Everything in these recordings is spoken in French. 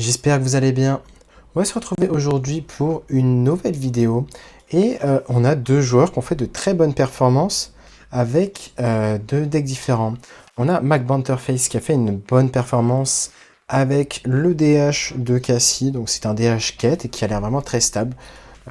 J'espère que vous allez bien. On va se retrouver aujourd'hui pour une nouvelle vidéo et on a deux joueurs qui ont fait de très bonnes performances avec deux decks différents. On a Mac Banterface qui a fait une bonne performance avec le DH de Cassie, donc c'est un DH quête et qui a l'air vraiment très stable.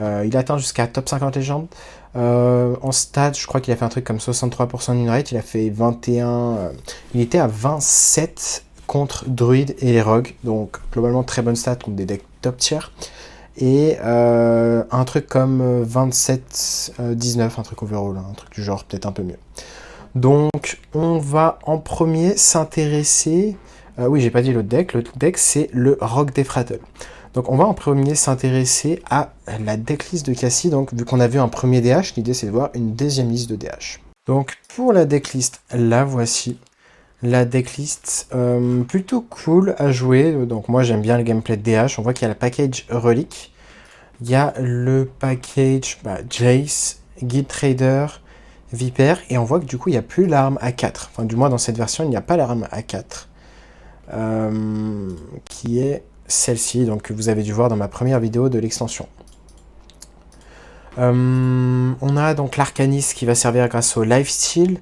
Il atteint jusqu'à top 50 légendes. En stats, je crois qu'il a fait un truc comme 63% win rate, il a fait 21... il était à 27 contre Druid et les Rogues, donc globalement très bonne stat contre des decks top tier. Et un truc comme 27-19, un truc overall, un truc du genre, peut-être un peu mieux. Donc on va en premier s'intéresser... oui, j'ai pas dit l'autre deck c'est le Rogue Defrattle. Donc on va en premier s'intéresser à la decklist de Cassie. Donc vu qu'on a vu un premier DH, l'idée c'est de voir une deuxième liste de DH. Donc pour la decklist, la voici. La decklist plutôt cool à jouer. Donc moi j'aime bien le gameplay de DH. On voit qu'il y a le package Relic. Il y a le package Jace, Guild Trader, Viper. Et on voit que du coup il n'y a plus l'arme A4. Enfin du moins dans cette version il n'y a pas l'arme A4. Qui est celle-ci, donc que vous avez dû voir dans ma première vidéo de l'extension. On a donc l'arcaniste qui va servir grâce au lifesteal.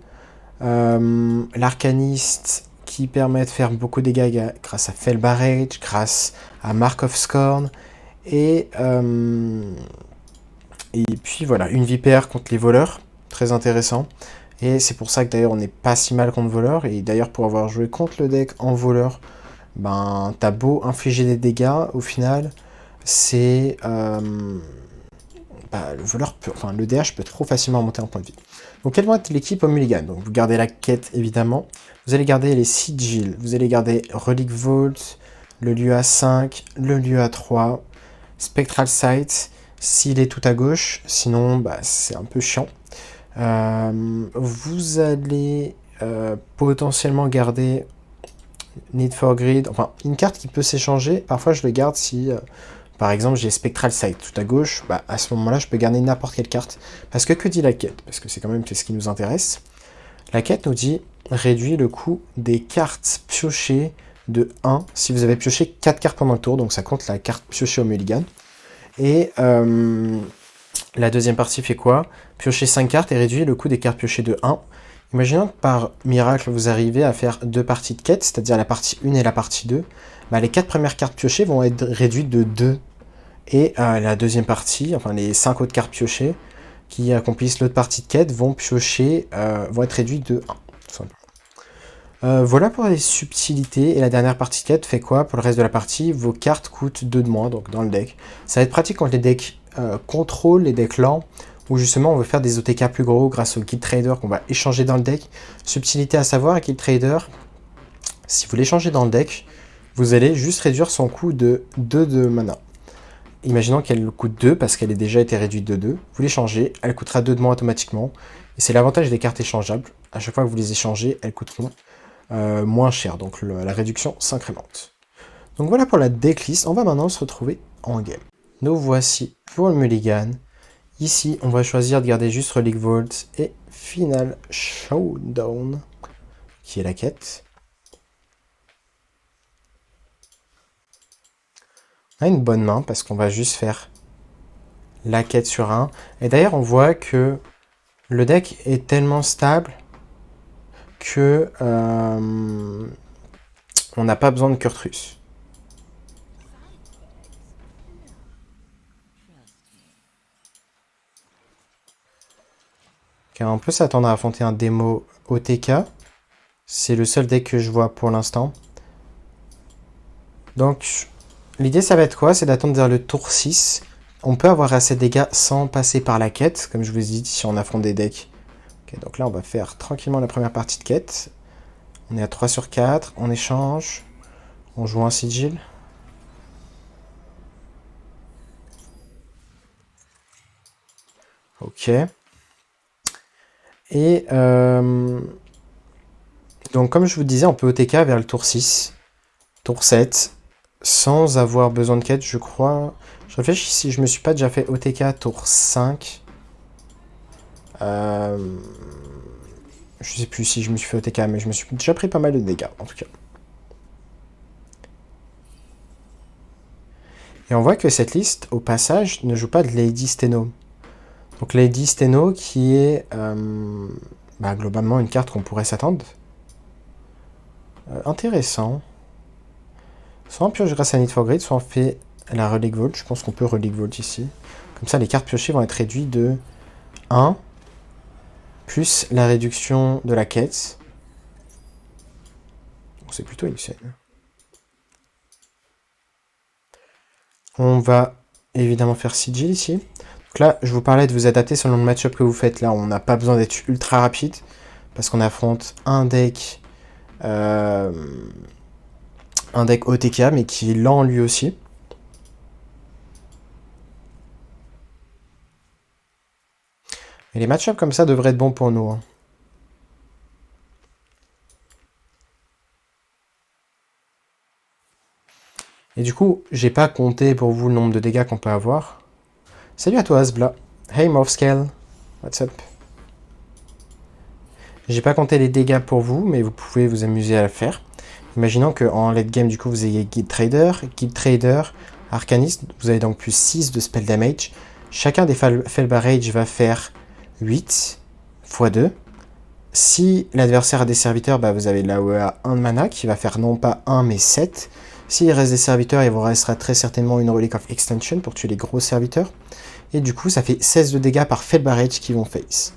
L'arcaniste qui permet de faire beaucoup de dégâts grâce à Fell Barrage, grâce à Mark of Scorn. Et puis voilà, une vipère contre les voleurs, très intéressant. Et c'est pour ça que d'ailleurs on n'est pas si mal contre voleurs. Et d'ailleurs pour avoir joué contre le deck en voleur, ben t'as beau infliger des dégâts, au final, c'est... le voleur peut, enfin le DH peut trop facilement monter en point de vie. Donc quelle va être l'équipe au mulligan? Donc vous gardez la quête évidemment, vous allez garder les sigils, vous allez garder Relic Vault, le lieu A5, le lieu A3, Spectral Sight, s'il est tout à gauche, sinon c'est un peu chiant. Vous allez potentiellement garder Need for Greed, enfin une carte qui peut s'échanger, parfois je le garde si par exemple j'ai Spectral Sight tout à gauche, à ce moment là je peux garder n'importe quelle carte, parce que dit la quête? Parce que c'est quand même ce qui nous intéresse. La quête nous dit réduit le coût des cartes piochées de 1 si vous avez pioché 4 cartes pendant le tour, donc ça compte la carte piochée au mulligan. Et la deuxième partie fait quoi? Piocher 5 cartes et réduit le coût des cartes piochées de 1. Imaginons que par miracle vous arrivez à faire deux parties de quête, c'est-à-dire la partie 1 et la partie 2, les 4 premières cartes piochées vont être réduites de 2. Et la deuxième partie, enfin les 5 autres cartes piochées qui accomplissent l'autre partie de quête vont être réduites de 1, tout simplement. Voilà pour les subtilités. Et la dernière partie de quête fait quoi? Pour le reste de la partie, vos cartes coûtent 2 de moins, donc dans le deck. Ça va être pratique contre les decks contrôle, les decks lents, où justement on veut faire des OTK plus gros grâce au Guild Trader qu'on va échanger dans le deck. Subtilité à savoir avec Guild Trader, si vous l'échangez dans le deck, vous allez juste réduire son coût de 2 de mana. Imaginons qu'elle coûte 2 parce qu'elle a déjà été réduite de 2. Vous l'échangez, elle coûtera 2 de moins automatiquement. Et c'est l'avantage des cartes échangeables. À chaque fois que vous les échangez, elles coûteront moins cher. Donc la réduction s'incrémente. Donc voilà pour la decklist. On va maintenant se retrouver en game. Nous voici pour le mulligan. Ici, on va choisir de garder juste Relic Vault et Final Showdown, qui est la quête. On a une bonne main parce qu'on va juste faire la quête sur 1. Et d'ailleurs, on voit que le deck est tellement stable que on n'a pas besoin de Kurtrus. Car on peut s'attendre à affronter un démo OTK. C'est le seul deck que je vois pour l'instant. Donc, l'idée, ça va être quoi? C'est d'attendre vers le tour 6. On peut avoir assez de dégâts sans passer par la quête, comme je vous ai dit, si on affronte des decks. Okay, donc là, on va faire tranquillement la première partie de quête. On est à 3 sur 4, on échange. On joue un sigil. Ok. Et donc comme je vous disais, on peut OTK vers le tour 6, tour 7, sans avoir besoin de quête, je crois. Je réfléchis si je me suis pas déjà fait OTK tour 5. Je sais plus si je me suis fait OTK, mais je me suis déjà pris pas mal de dégâts, en tout cas. Et on voit que cette liste, au passage, ne joue pas de Lady Steno. Donc Lady Steno qui est globalement une carte qu'on pourrait s'attendre. Intéressant. Soit on pioche grâce à Need for Greed, soit on fait la Relic Vault. Je pense qu'on peut Relic Vault ici. Comme ça, les cartes piochées vont être réduites de 1, plus la réduction de la quête. C'est plutôt insane. On va évidemment faire Sigil ici. Donc là, je vous parlais de vous adapter selon le match-up que vous faites. Là, on n'a pas besoin d'être ultra rapide, parce qu'on affronte un deck OTK, mais qui est lent lui aussi. Et les match-ups comme ça devraient être bons pour nous. Hein. Et du coup, j'ai pas compté pour vous le nombre de dégâts qu'on peut avoir. Salut à toi Asbla. Hey Morphscale. What's up? J'ai pas compté les dégâts pour vous, mais vous pouvez vous amuser à le faire. Imaginons qu'en late game, du coup, vous ayez Guild Trader, Arcanist. Vous avez donc plus 6 de spell damage. Chacun des Felbar Rage va faire 8 x 2. Si l'adversaire a des serviteurs, bah, vous avez là où 1 de mana qui va faire non pas 1 mais 7. S'il reste des serviteurs, il vous restera très certainement une Relic of Extension pour tuer les gros serviteurs. Et du coup, ça fait 16 de dégâts par Felbar Rage qui vont face.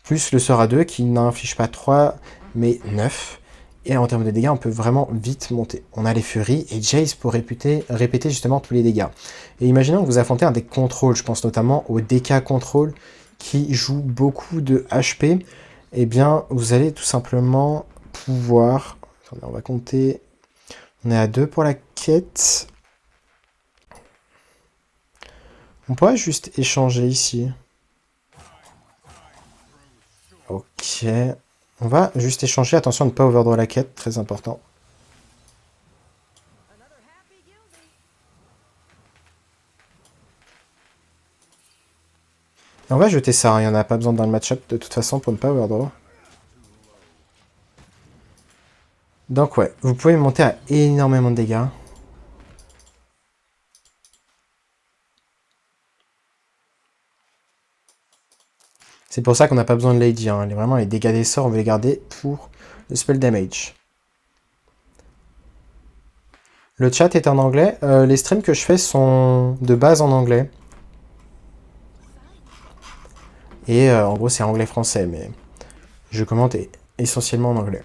Plus le sort à 2 qui n'inflige pas 3 mais 9. Et en termes de dégâts, on peut vraiment vite monter. On a les Furies et Jace pour répéter justement tous les dégâts. Et imaginons que vous affrontez un deck contrôle, je pense notamment au DK contrôle qui joue beaucoup de HP. Eh bien, vous allez tout simplement pouvoir... Attendez, on va compter... On est à 2 pour la quête. On pourrait juste échanger ici. Ok. On va juste échanger. Attention à ne pas overdraw la quête, très important. Et on va jeter ça, hein. Il n'y en a pas besoin dans le match-up de toute façon pour ne pas overdraw. Donc ouais, vous pouvez monter à énormément de dégâts. C'est pour ça qu'on n'a pas besoin de Lady. Hein. Vraiment, les dégâts des sorts, on va les garder pour le spell damage. Le chat est en anglais. Les streams que je fais sont de base en anglais. Et en gros, c'est anglais-français, mais je commente essentiellement en anglais.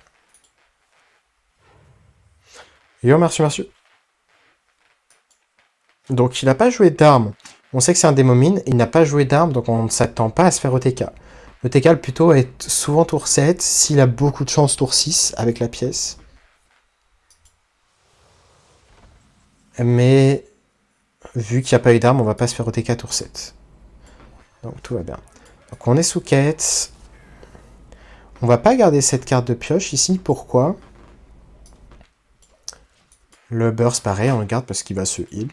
Yo, merci. Donc, il n'a pas joué d'armes. On sait que c'est un démomine. Il n'a pas joué d'armes, donc on ne s'attend pas à se faire OTK. Le TK, plutôt, est souvent tour 7, s'il a beaucoup de chance tour 6 avec la pièce. Mais vu qu'il n'y a pas eu d'armes, on va pas se faire OTK tour 7. Donc tout va bien. Donc on est sous quête. On va pas garder cette carte de pioche ici. Pourquoi? Le burst, pareil, on le garde parce qu'il va se heal.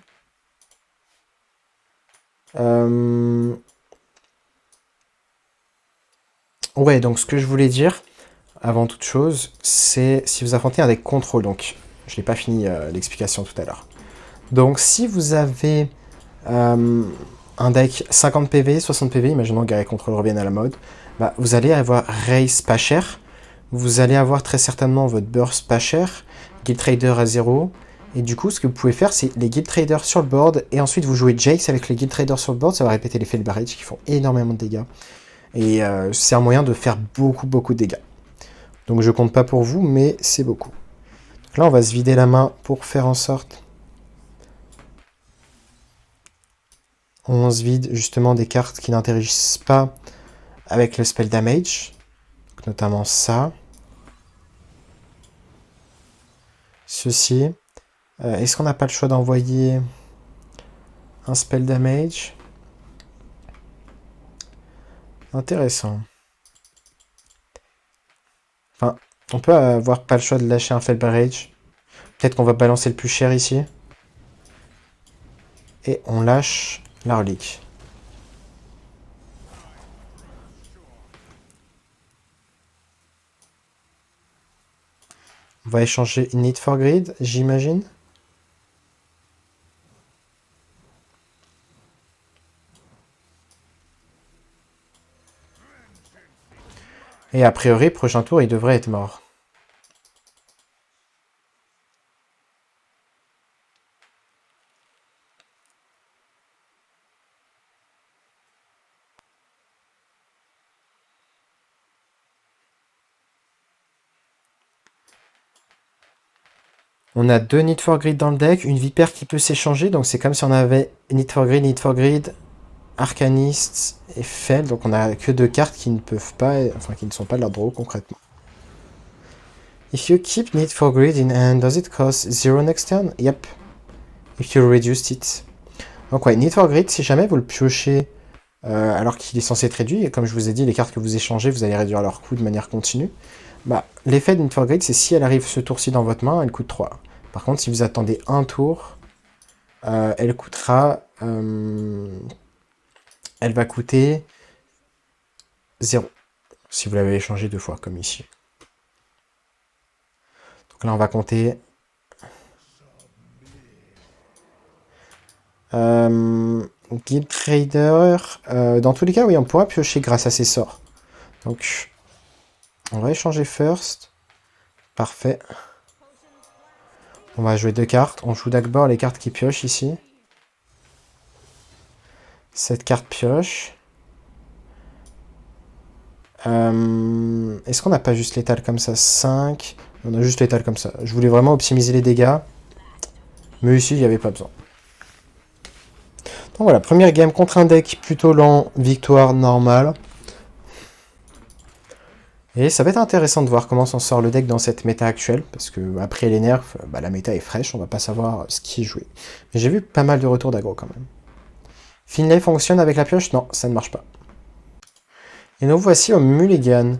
Ouais, donc ce que je voulais dire, avant toute chose, c'est si vous affrontez un deck contrôle. Donc, je n'ai pas fini l'explication tout à l'heure. Donc, si vous avez un deck 50 PV, 60 PV, imaginons que Guerrier Control revienne à la mode, bah, vous allez avoir Race pas cher, vous allez avoir très certainement votre Burst pas cher, Guild Trader à 0, et du coup, ce que vous pouvez faire, c'est les Guild Traders sur le board, et ensuite vous jouez Jace avec les Guild Traders sur le board, ça va répéter l'effet de barrage qui font énormément de dégâts. Et c'est un moyen de faire beaucoup de dégâts. Donc je compte pas pour vous, mais c'est beaucoup. Donc là, on va se vider la main pour faire en sorte... On se vide justement des cartes qui n'interagissent pas avec le spell damage. Donc, notamment ça. Ceci. Est-ce qu'on n'a pas le choix d'envoyer un spell damage? Intéressant. Enfin, on peut avoir pas le choix de lâcher un Fel Barrage. Peut-être qu'on va balancer le plus cher ici. Et on lâche la relique. On va échanger Need for Greed, j'imagine. Et a priori, prochain tour, il devrait être mort. On a 2 Need for Greed dans le deck, une Vipère qui peut s'échanger, donc c'est comme si on avait Need for Greed, Arcanist et Fel, donc on a que 2 cartes qui ne peuvent pas, enfin qui ne sont pas de leur draw concrètement. If you keep Need for Greed in hand, does it cost 0 next turn? Yep. If you reduced it. Donc ouais, Need for Greed, si jamais vous le piochez alors qu'il est censé être réduit, et comme je vous ai dit, les cartes que vous échangez, vous allez réduire leur coût de manière continue, bah, l'effet de Need for Greed, c'est si elle arrive ce tour-ci dans votre main, elle coûte 3. Par contre, si vous attendez un tour, elle coûtera... elle va coûter 0. Si vous l'avez échangé 2 fois, comme ici. Donc là, on va compter... Guild Trader... dans tous les cas, oui, on pourra piocher grâce à ses sorts. Donc, on va échanger first. Parfait. On va jouer 2 cartes. On joue d'abord les cartes qui piochent ici. Cette carte pioche. Est-ce qu'on n'a pas juste l'étal comme ça? 5. On a juste l'étal comme ça. Je voulais vraiment optimiser les dégâts. Mais ici, il n'y avait pas besoin. Donc voilà, première game contre un deck plutôt lent. Victoire normale. Et ça va être intéressant de voir comment s'en sort le deck dans cette méta actuelle. Parce que après les nerfs, bah, la méta est fraîche. On va pas savoir ce qui est joué. Mais j'ai vu pas mal de retours d'aggro quand même. Finlay fonctionne avec la pioche? Non, ça ne marche pas. Et nous voici au Mulligan.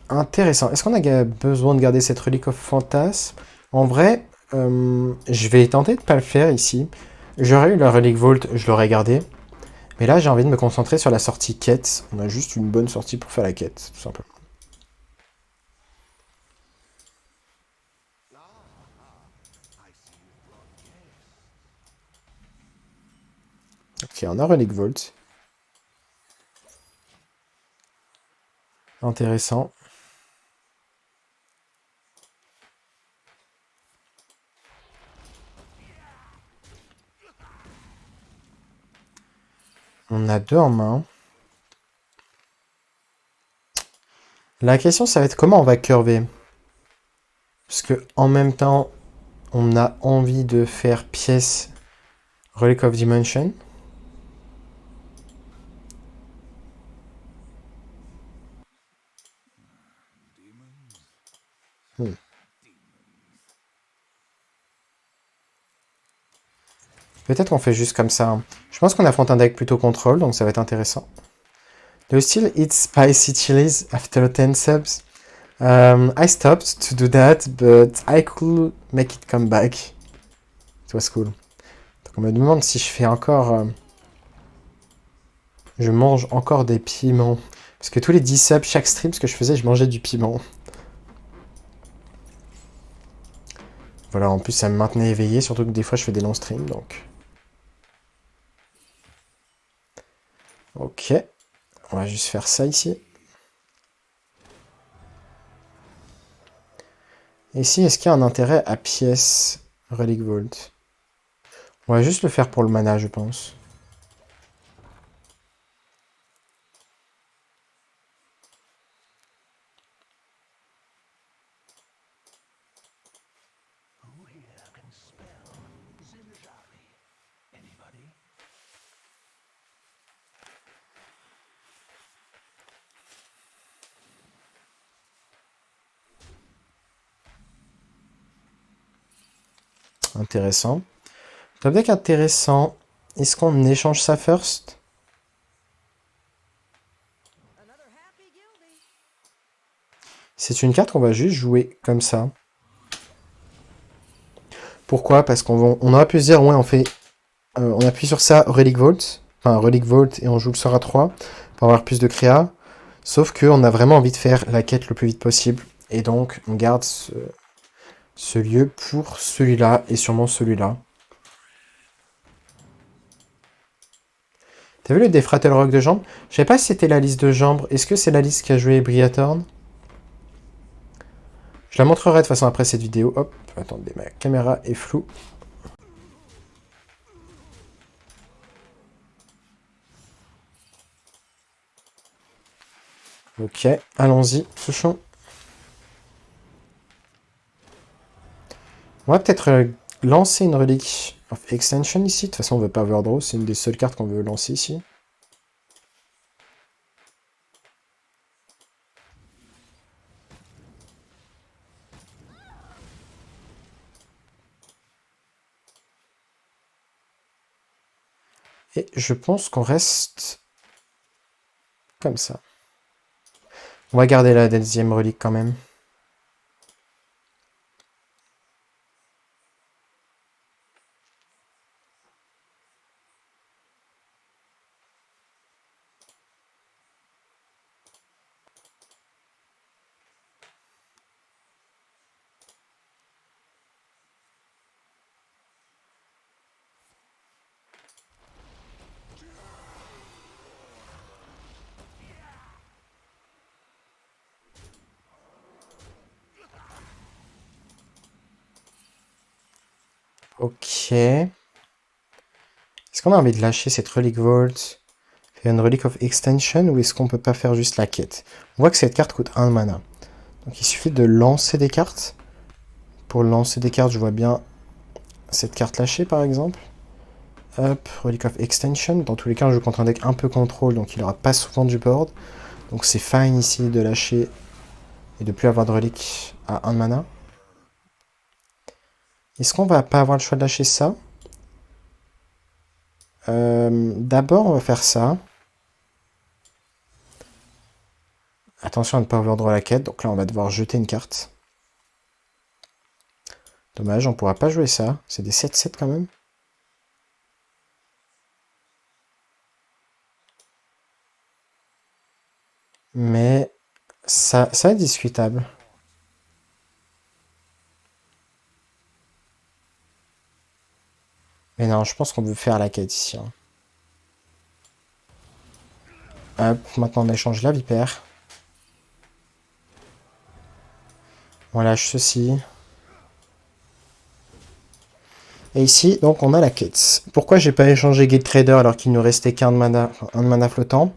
Intéressant. Est-ce qu'on a besoin de garder cette relique of fantasme? En vrai, je vais tenter de pas le faire ici. J'aurais eu la relique Vault, je l'aurais gardé. Mais là, j'ai envie de me concentrer sur la sortie quête. On a juste une bonne sortie pour faire la quête, tout simplement. Ok, on a relique Vault. Intéressant. On a 2 en main. La question, ça va être comment on va curver. Parce que en même temps, on a envie de faire pièce Relic of Dimension. Peut-être qu'on fait juste comme ça. Je pense qu'on affronte un deck plutôt contrôle, donc ça va être intéressant. Do you still eat spicy chilies after 10 subs? I stopped to do that, but I could make it come back. It was cool. Donc on me demande si je fais encore... je mange encore des piments. Parce que tous les 10 subs, chaque stream, ce que je faisais, je mangeais du piment. Voilà, en plus ça me maintenait éveillé, surtout que des fois je fais des longs streams, donc... Ok. On va juste faire ça ici. Et ici, est-ce qu'il y a un intérêt à pièce Relic Vault? On va juste le faire pour le mana, je pense. Intéressant. Top deck intéressant. Est-ce qu'on échange ça first? C'est une carte qu'on va juste jouer comme ça. Pourquoi? Parce qu'on aurait pu se dire, ouais, on fait... on appuie sur ça, Relic Vault. Enfin, Relic Vault, et on joue le sort à 3 pour avoir plus de créa. Sauf qu'on a vraiment envie de faire la quête le plus vite possible. Et donc, on garde ce lieu pour celui-là, et sûrement celui-là. T'as vu le Defratel Rock de jambes? Je sais pas si c'était la liste de jambes. Est-ce que c'est la liste qu'a joué Briathorn? Je la montrerai de toute façon après cette vidéo. Hop, attendez, ma caméra est floue. Ok, allons-y, touchons. On va peut-être lancer une relique of extension ici. De toute façon, on veut pas overdraw, c'est une des seules cartes qu'on veut lancer ici. Et je pense qu'on reste comme ça. On va garder la deuxième relique quand même. Ok. Est-ce qu'on a envie de lâcher cette relique Vault? Faire une relique of extension ou est-ce qu'on peut pas faire juste la quête? On voit que cette carte coûte 1 mana. Donc il suffit de lancer des cartes. Pour lancer des cartes, je vois bien cette carte lâchée par exemple. Hop, relic of extension. Dans tous les cas, je joue contre un deck un peu contrôle, donc il aura pas souvent du board. Donc c'est fine ici de lâcher et de plus avoir de relique à 1 mana. Est-ce qu'on va pas avoir le choix de lâcher ça? D'abord, on va faire ça. Attention à ne pas overdraw la quête. Donc là, on va devoir jeter une carte. Dommage, on pourra pas jouer ça. C'est des 7-7 quand même. Mais ça est discutable. Mais non, je pense qu'on veut faire la quête ici, hein. Hop, maintenant on échange la vipère. On lâche ceci. Et ici, donc, on a la quête. Pourquoi j'ai pas échangé Gate Trader alors qu'il nous restait qu'un de mana, un de mana flottant?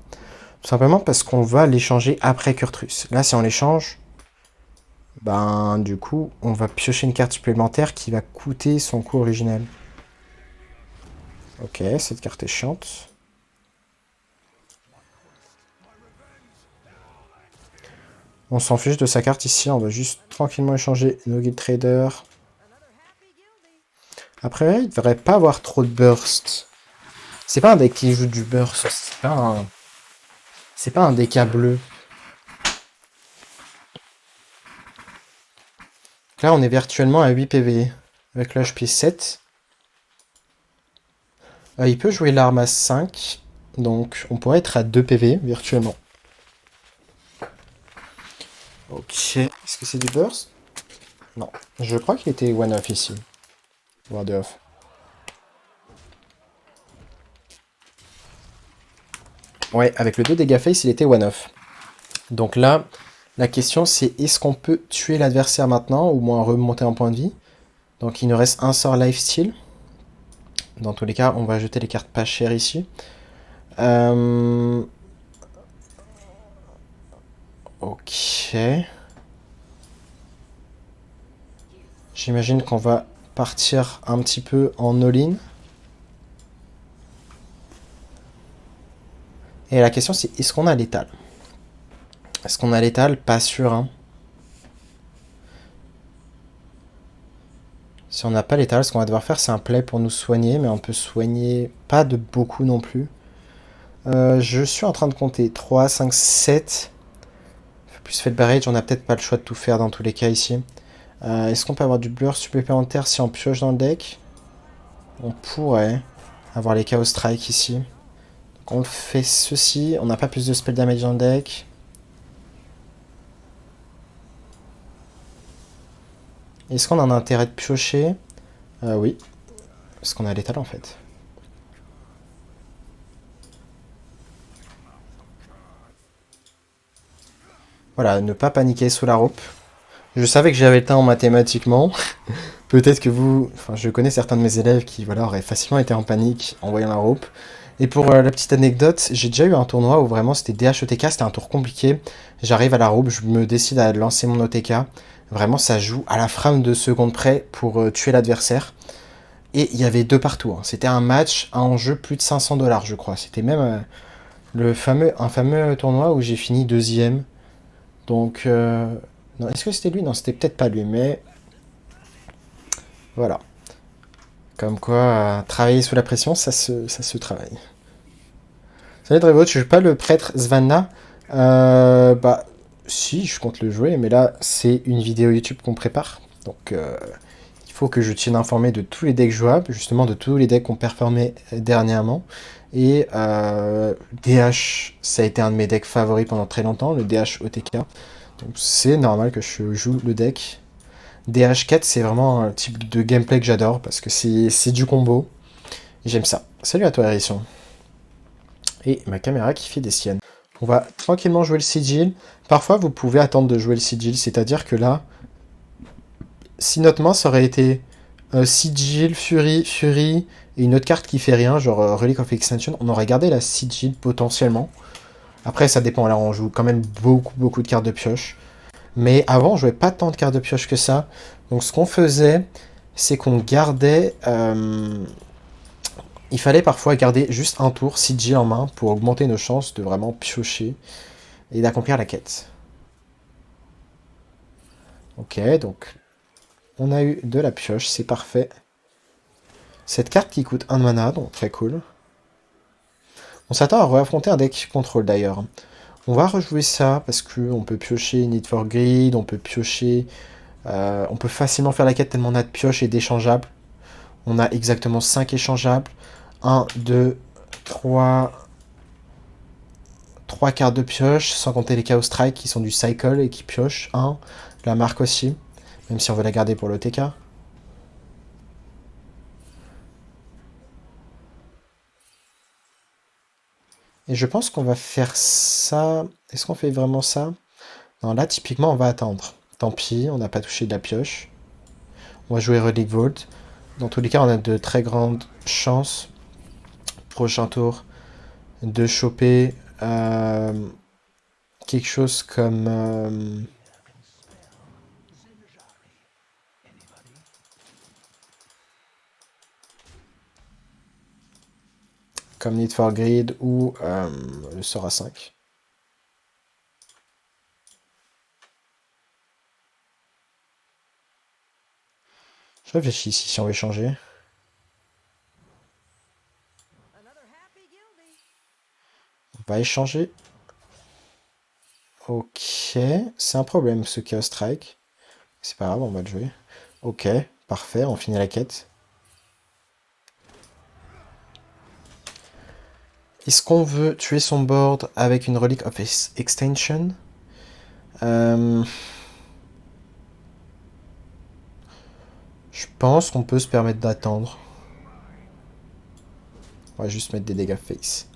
Tout simplement parce qu'on va l'échanger après Kurtrus. Là, si on l'échange, ben, du coup, on va piocher une carte supplémentaire qui va coûter son coût originel. Ok, cette carte est chiante. On s'en fiche de sa carte ici, on va juste tranquillement échanger nos Guild Traders. Après, il devrait pas avoir trop de burst. C'est pas un deck qui joue du burst, c'est pas un DK bleu. Là, on est virtuellement à 8 PV. Avec l'HP 7. Il peut jouer l'arme à 5. Donc, on pourrait être à 2 PV virtuellement. Ok. Est-ce que c'est du burst? Non. Je crois qu'il était one-off ici. Voire 2-off. Ouais, avec le 2 dégâts face, il était one-off. Donc là, la question c'est est-ce qu'on peut tuer l'adversaire maintenant, ou au moins remonter en point de vie? Donc il nous reste un sort lifesteal. Dans tous les cas, on va jeter les cartes pas chères ici. Ok. J'imagine qu'on va partir un petit peu en all-in. Et la question c'est est-ce qu'on a l'étal? Est-ce qu'on a l'étal? Pas sûr, hein. Si on n'a pas l'étal, ce qu'on va devoir faire c'est un play pour nous soigner, mais on peut soigner pas de beaucoup non plus. Je suis en train de compter 3, 5, 7. Plus fait le barrage, on n'a peut-être pas le choix de tout faire dans tous les cas ici. Est-ce qu'on peut avoir du blur supplémentaire si on pioche dans le deck? On pourrait avoir les Chaos Strike ici. Donc on fait ceci, on n'a pas plus de spell damage dans le deck. Est-ce qu'on en a intérêt de piocher? Oui. Parce qu'on a l'étal en fait. Voilà, ne pas paniquer sous la rope. Je savais que j'avais le temps mathématiquement. Peut-être que vous... Enfin, je connais certains de mes élèves qui, voilà, auraient facilement été en panique en voyant la rope. Et pour la petite anecdote, j'ai déjà eu un tournoi où vraiment c'était DH-OTK, c'était un tour compliqué. J'arrive à la rope, je me décide à lancer mon OTK. Vraiment, ça joue à la frame de seconde près pour tuer l'adversaire. Et il y avait deux partout, hein. C'était un match à enjeu plus de 500 dollars, je crois. C'était même un fameux tournoi où j'ai fini deuxième. Donc, non, est-ce que c'était lui? Non, c'était peut-être pas lui, mais voilà. Comme quoi, travailler sous la pression, ça se travaille. Salut Drevot, je joue pas le prêtre Svanna. Bah, si, je compte le jouer, mais là, c'est une vidéo YouTube qu'on prépare. Donc, il faut que je tienne informé de tous les decks jouables, justement de tous les decks qu'on performé dernièrement. Et DH, ça a été un de mes decks favoris pendant très longtemps, le DH OTK. Donc, c'est normal que je joue le deck. DH4, c'est vraiment un type de gameplay que j'adore parce que c'est du combo. J'aime ça. Salut à toi, Hérisson. Et ma caméra qui fait des siennes. On va tranquillement jouer le sigil. Parfois, vous pouvez attendre de jouer le sigil, c'est-à-dire que là, si notre main, ça aurait été sigil, fury, fury, et une autre carte qui fait rien, genre Relic of Extension, on aurait gardé la sigil potentiellement. Après, ça dépend, là, on joue quand même beaucoup de cartes de pioche. Mais avant, on jouait pas tant de cartes de pioche que ça. Donc, ce qu'on faisait, c'est qu'on gardait... il fallait parfois garder juste un tour sigil en main pour augmenter nos chances de vraiment piocher et d'accomplir la quête. Ok, donc on a eu de la pioche, c'est parfait. Cette carte qui coûte 1 mana, donc très cool. On s'attend à réaffronter un deck contrôle d'ailleurs. On va rejouer ça parce qu'on peut piocher Need for Greed, on peut piocher... on peut facilement faire la quête tellement on a de pioches et d'échangeables. On a exactement 5 échangeables. 1, 2, 3... 3 cartes de pioche, sans compter les Chaos Strike qui sont du Cycle et qui piochent. 1, la marque aussi, même si on veut la garder pour l'OTK. Et je pense qu'on va faire ça... Est-ce qu'on fait vraiment ça? Non, là, typiquement, on va attendre. Tant pis, on n'a pas touché de la pioche. On va jouer Relic Vault. Dans tous les cas, on a de très grandes chances, prochain tour, de choper quelque chose comme Need for Greed ou le Sora 5. Je réfléchis ici si on veut changer. On va échanger. Ok, c'est un problème ce Chaos Strike. C'est pas grave, on va le jouer. Ok, parfait, on finit la quête. Est-ce qu'on veut tuer son board avec une Relic of Extension? Je pense qu'on peut se permettre d'attendre. On va juste mettre des dégâts face.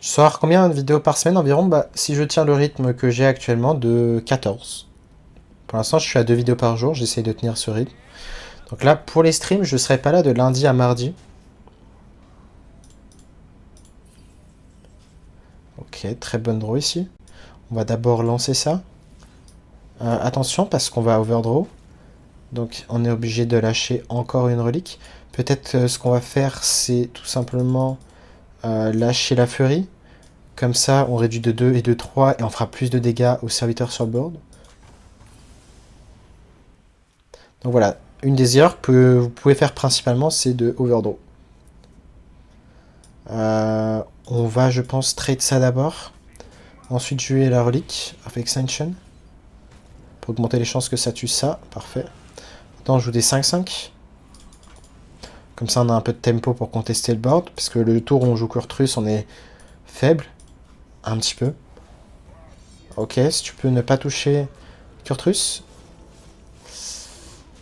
Je sors combien de vidéos par semaine environ? Bah, si je tiens le rythme que j'ai actuellement, de 14. Pour l'instant, je suis à 2 vidéos par jour, j'essaye de tenir ce rythme. Donc là, pour les streams, je serai pas là de lundi à mardi. Ok, très bonne draw ici. On va d'abord lancer ça. Attention, parce qu'on va overdraw. Donc on est obligé de lâcher encore une relique. Peut-être ce qu'on va faire, c'est tout simplement lâcher la furie. Comme ça, on réduit de 2 et de 3 et on fera plus de dégâts aux serviteurs sur le board. Donc voilà, une des erreurs que vous pouvez faire principalement, c'est de overdraw. On va, je pense, trade ça d'abord. Ensuite, jouer la relique of Extension. Pour augmenter les chances que ça tue ça. Parfait. Maintenant, on joue des 5-5. Comme ça, on a un peu de tempo pour contester le board. Parce que le tour où on joue Kurtrus, on est faible. Un petit peu. Ok, si tu peux ne pas toucher Kurtrus.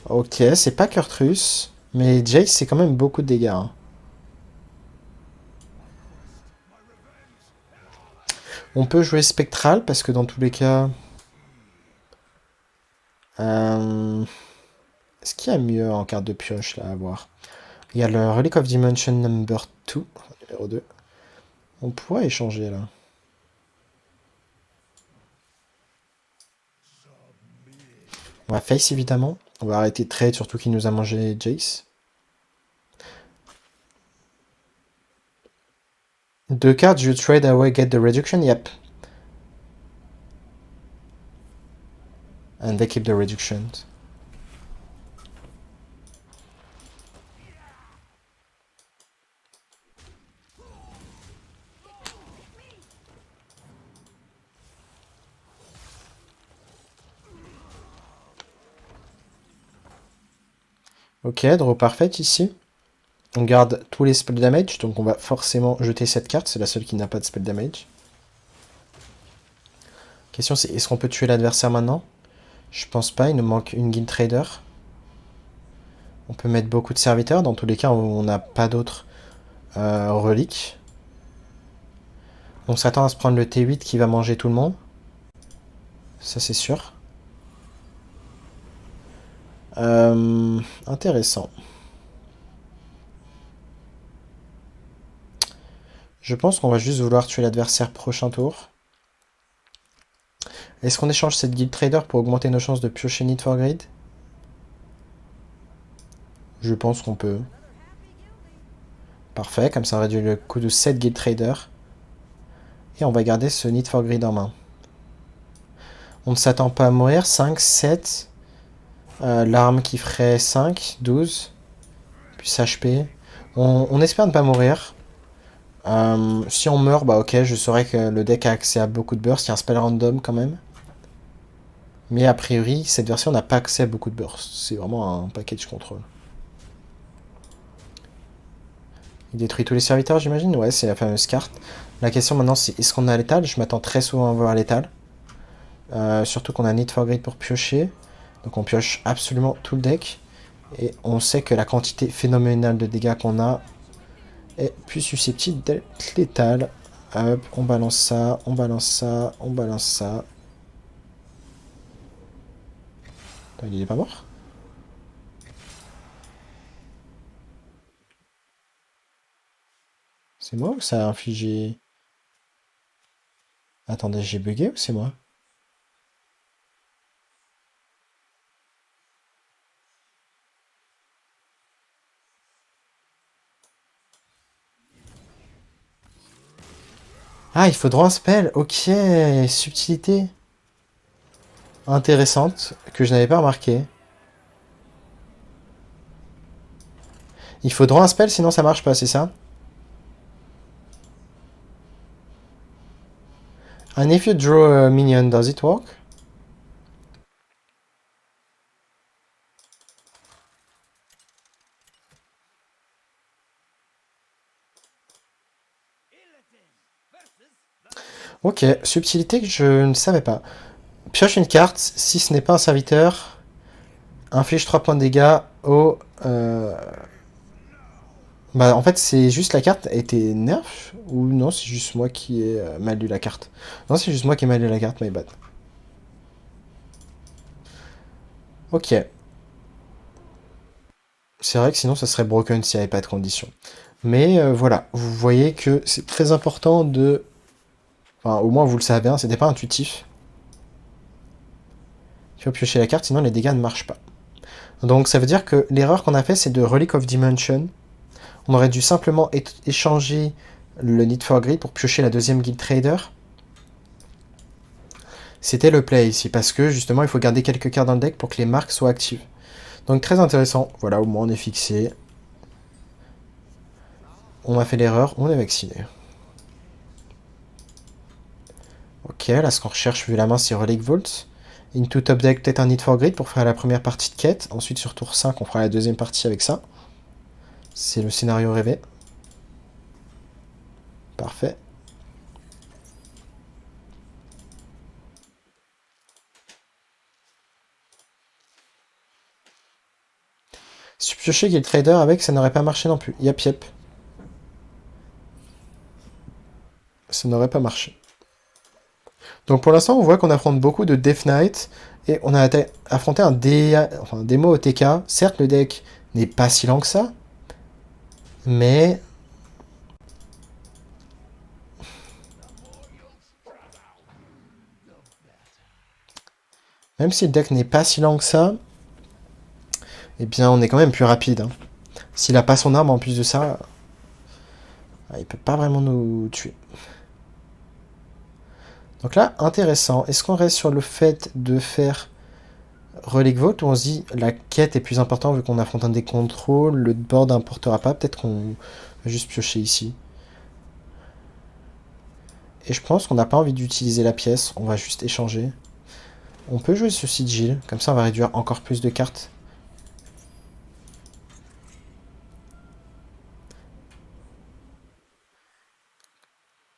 Ok, c'est pas Kurtrus. Mais Jace, c'est quand même beaucoup de dégâts. Hein. On peut jouer Spectral, parce que dans tous les cas... Est-ce qu'il y a mieux en carte de pioche, là, à voir? Il y a le Relic of Dimension number 2, numéro 2. On pourrait échanger, là. On va face, évidemment. On va arrêter de trade, surtout qu'il nous a mangé Jace. 2 cartes, you trade away, get the reduction? Yep. And they keep the reduction. Ok, draw parfait ici. On garde tous les spell damage, donc on va forcément jeter cette carte, c'est la seule qui n'a pas de spell damage. Question c'est, est-ce qu'on peut tuer l'adversaire maintenant? Je pense pas, il nous manque une guild trader. On peut mettre beaucoup de serviteurs, dans tous les cas on n'a pas d'autres reliques. On s'attend à se prendre le T8 qui va manger tout le monde. Ça c'est sûr. Intéressant. Je pense qu'on va juste vouloir tuer l'adversaire prochain tour. Est-ce qu'on échange cette guild trader pour augmenter nos chances de piocher Need for Greed? Je pense qu'on peut. Parfait, comme ça on réduit le coût de 7 guild trader. Et on va garder ce Need for Greed en main. On ne s'attend pas à mourir. 5, 7. L'arme qui ferait 5, 12. Puis HP. On espère ne pas mourir. Si on meurt, bah ok, je saurais que le deck a accès à beaucoup de burst. Il y a un spell random quand même. Mais a priori, cette version n'a pas accès à beaucoup de burst. C'est vraiment un package control. Il détruit tous les serviteurs, j'imagine? Ouais, c'est la fameuse carte. La question maintenant, c'est est-ce qu'on a l'étal? Je m'attends très souvent à voir l'étal. Surtout qu'on a Need for Greed pour piocher. Donc on pioche absolument tout le deck. Et on sait que la quantité phénoménale de dégâts qu'on a est plus susceptible d'être létale. Hop, on balance ça, on balance ça, on balance ça. Attends, il est pas mort? C'est moi ou ça a infligé... Attendez, j'ai bugué ou c'est moi? Ah, il faut droit un spell. Ok, subtilité. Intéressante, que je n'avais pas remarqué. Il faut draw un spell, sinon ça marche pas, c'est ça? And if you draw a minion, does it work? Ok, subtilité que je ne savais pas. Pioche une carte, si ce n'est pas un serviteur, inflige 3 points de dégâts au... Bah en fait c'est juste la carte a été nerf ou non c'est juste moi qui ai mal lu la carte. Non c'est juste moi qui ai mal lu la carte, my bad. Ok. C'est vrai que sinon ça serait broken s'il n'y avait pas de conditions. Mais voilà, vous voyez que c'est très important de... Enfin au moins vous le savez, hein, c'était pas intuitif. Il faut piocher la carte sinon les dégâts ne marchent pas. Donc ça veut dire que l'erreur qu'on a fait c'est de Relic of Dimension. On aurait dû simplement échanger le Need for Greed pour piocher la deuxième Guild Trader. C'était le play ici, parce que justement il faut garder quelques cartes dans le deck pour que les marques soient actives. Donc très intéressant, voilà, au moins on est fixé. On a fait l'erreur, on est vacciné. Ok, là ce qu'on recherche vu la main c'est Relic Vault. Into top deck, peut-être un Need for Greed pour faire la première partie de quête. Ensuite sur tour 5 on fera la deuxième partie avec ça. C'est le scénario rêvé. Parfait. Si tu piochais Guild Trader avec, ça n'aurait pas marché non plus. Yep, yep. Ça n'aurait pas marché. Donc pour l'instant, on voit qu'on affronte beaucoup de Death Knight. Et on a affronté un démo OTK. Certes, le deck n'est pas si lent que ça. Mais même si le deck n'est pas si lent que ça, eh bien on est quand même plus rapide. Hein. S'il a pas son arme en plus de ça, il peut pas vraiment nous tuer. Donc là, intéressant. Est-ce qu'on reste sur le fait de faire Relic Vault ou on se dit la quête est plus importante vu qu'on affronte un des contrôles, le board n'importera pas, peut-être qu'on va juste piocher ici. Et je pense qu'on n'a pas envie d'utiliser la pièce, on va juste échanger. On peut jouer ce sigil, comme ça on va réduire encore plus de cartes.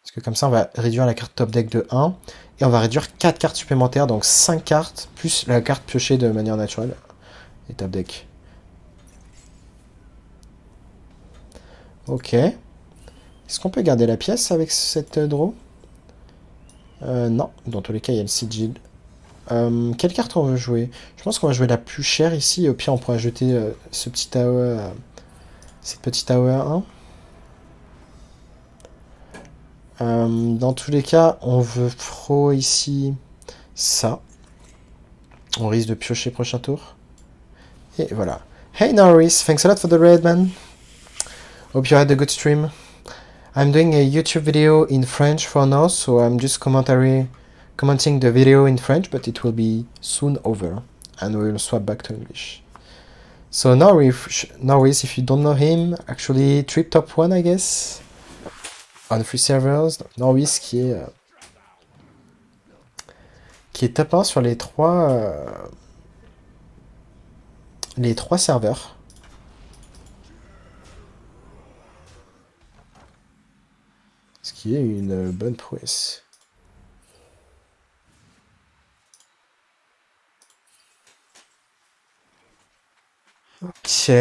Parce que comme ça on va réduire la carte top deck de 1. Et on va réduire 4 cartes supplémentaires, donc 5 cartes, plus la carte piochée de manière naturelle. Et top deck. Ok. Est-ce qu'on peut garder la pièce avec cette draw? Non, dans tous les cas il y a le sigil. Quelle carte on veut jouer? Je pense qu'on va jouer la plus chère ici. Au pire, on pourra jeter ce petit AOE, cette petite AOE 1. Dans tous les cas, on veut pro ici ça. On risque de piocher prochain tour. Et voilà. Hey Norris, thanks a lot for the raid, man. Hope you had a good stream. I'm doing a YouTube video in French for now, so I'm just commenting the video in French, but it will be soon over. And we will swap back to English. So Norris, if you don't know him, actually trip top 1, I guess, on free servers. Norris qui est top 1 sur les trois serveurs. Ce qui est une bonne prouesse. Ok.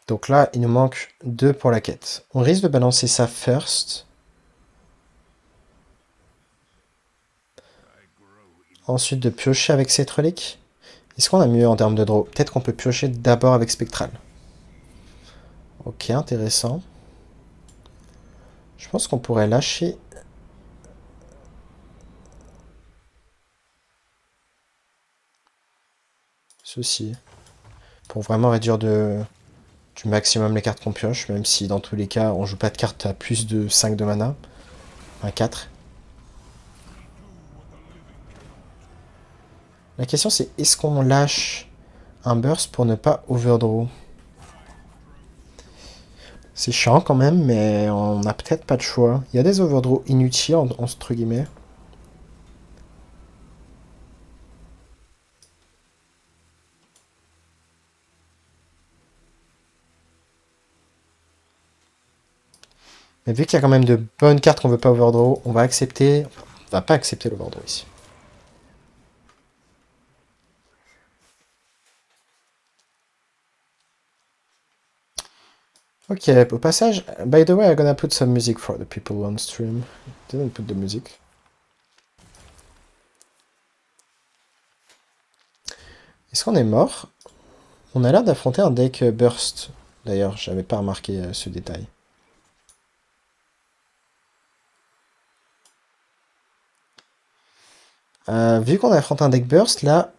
Donc là, il nous manque 2 pour la quête. On risque de balancer ça first. Ensuite de piocher avec cette relique. Est-ce qu'on a mieux en termes de draw? Peut-être qu'on peut piocher d'abord avec Spectral. Ok, intéressant. Je pense qu'on pourrait lâcher... ceci. Pour vraiment réduire du maximum les cartes qu'on pioche, même si dans tous les cas, on joue pas de cartes à plus de 5 de mana. Un 4. La question c'est, est-ce qu'on lâche un burst pour ne pas overdraw? C'est chiant quand même, mais on n'a peut-être pas de choix. Il y a des overdraws inutiles, entre guillemets. Mais vu qu'il y a quand même de bonnes cartes qu'on veut pas overdraw, on va accepter... On va pas accepter l'overdraw ici. Ok, au passage, by the way, I'm gonna put some music for the people on stream. Didn't put the music. Est-ce qu'on est mort? On a l'air d'affronter un deck burst. D'ailleurs, j'avais pas remarqué ce détail. Vu qu'on affronte un deck burst, là,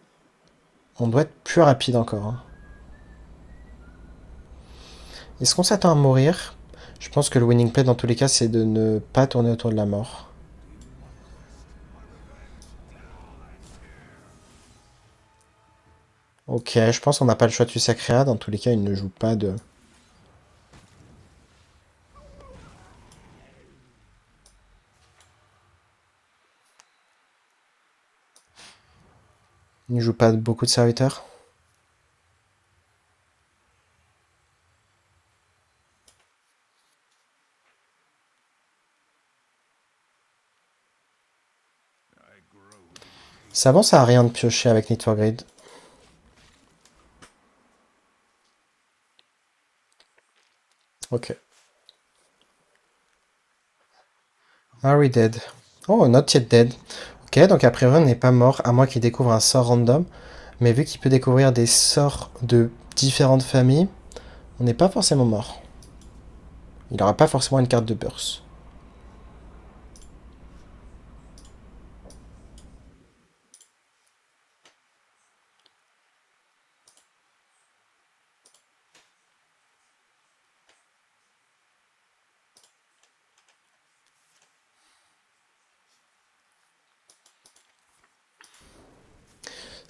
on doit être plus rapide encore. Hein. Est-ce qu'on s'attend à mourir? Je pense que le winning play dans tous les cas, c'est de ne pas tourner autour de la mort. Ok, je pense qu'on n'a pas le choix de tuer sa créa. Dans tous les cas, il ne joue pas de... Il ne joue pas beaucoup de serviteurs. Ça avance à rien de piocher avec Need for Greed. Ok. Are we dead? Oh, not yet dead. Ok, donc a priori on n'est pas mort, à moins qu'il découvre un sort random. Mais vu qu'il peut découvrir des sorts de différentes familles, on n'est pas forcément mort. Il n'aura pas forcément une carte de burst.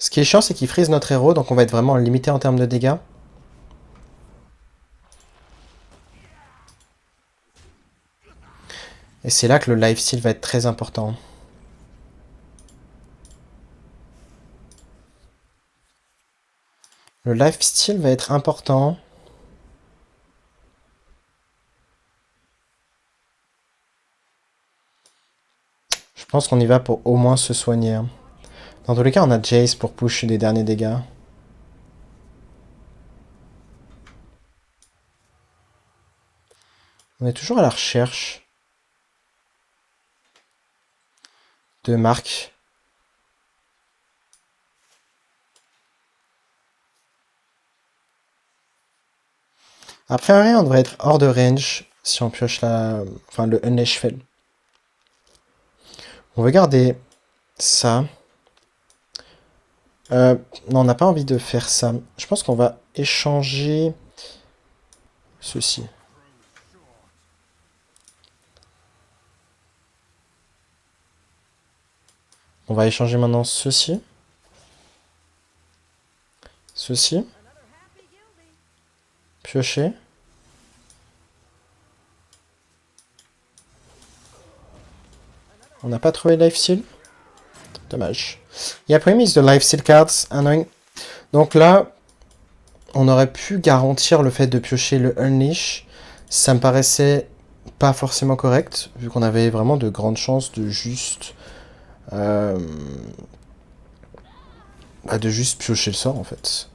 Ce qui est chiant, c'est qu'il freeze notre héros, donc on va être vraiment limité en termes de dégâts. Et c'est là que le lifesteal va être très important. Le lifesteal va être important. Je pense qu'on y va pour au moins se soigner. Dans tous les cas, on a Jace pour push les derniers dégâts. On est toujours à la recherche de Marc. A priori, on devrait être hors de range si on pioche enfin, le Unleash Fell. On veut garder ça. Non, on n'a pas envie de faire ça. Je pense qu'on va échanger ceci. On va échanger maintenant ceci. Ceci. Piocher. On n'a pas trouvé lifesteal. Dommage. Il y a premise de lifesteal cards. Annoying. Donc là, on aurait pu garantir le fait de piocher le Unleash. Ça me paraissait pas forcément correct, vu qu'on avait vraiment de grandes chances de juste... de juste piocher le sort, en fait.